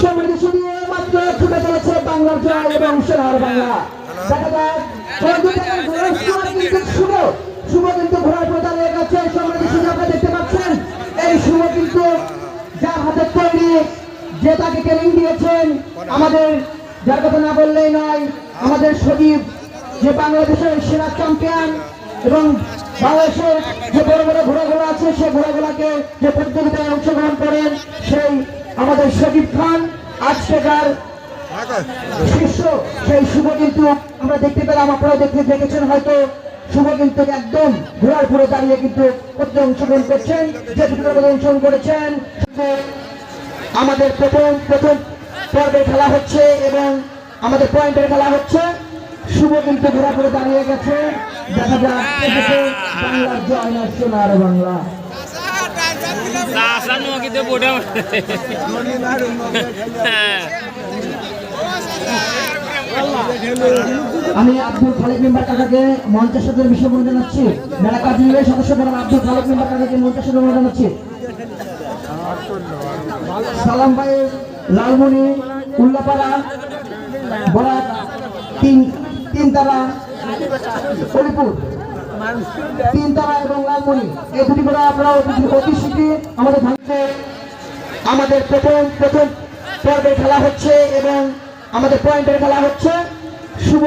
সমৃদ্ধি শুধু মাত্র ছুটে চলেছে বাংলার জয় এবং সোনার বাংলা। দেখা যাক শুভ কিন্তু ঘোড়ার পরে দাঁড়িয়ে গেছে। সমৃদ্ধি শুধু আপনারা দেখতে পাচ্ছেন এই শুভ কিন্তু যার হাতে তৈরি, যে তাকে ট্রেনিং দিয়েছেন আমাদের, যার কথা না বললেই নয়, আমাদের সজীব, যে বাংলাদেশের সেরা চ্যাম্পিয়ন এবং বাংলাদেশের যে বড় বড় ঘোড়াগুলো আছে সেই ঘোড়াগুলাকে যে প্রতিযোগিতায় অংশগ্রহণ করেন সেই আমাদের সজীব খান আজকেকার শীর্ষ সেই শুভ কিন্তু আমরা দেখতে পেলাম। আপনারা দেখেছেন হয়তো শুভ কিন্তু একদম ঘোড়ার পুরো দাঁড়িয়ে কিন্তু অংশগ্রহণ করছেন, যে অংশগ্রহণ করেছেন। আমাদের প্রথম পর্বে খেলা হচ্ছে এবং আমাদের পয়েন্টের খেলা হচ্ছে। শুভ কিন্তু ঘোড়া করে দাঁড়িয়ে গেছে। দেখা যাক বাংলার জয় না সোনার বাংলা। আমি আব্দুল খালেক মেম্বার কাকাকে মঞ্চের সাথে বিষয় জানাচ্ছি। মেলা কার্যালয়ের সদস্য আব্দুল খালেক মেম্বার কাকাকে মঞ্চের সাথে জানাচ্ছি। সালাম ভাই, লালমনি, উল্লাপাড়া, বরাক, তিনতারা, হরিপুর, তিনতারা এবং লালমনি, এই দুটি করে আপনারা অতি শীঘ্রই আমাদের ভাঙছে। আমাদের প্রথম পর্বে খেলা হচ্ছে এবং আমাদের পয়েন্টের খেলা হচ্ছে। শুভ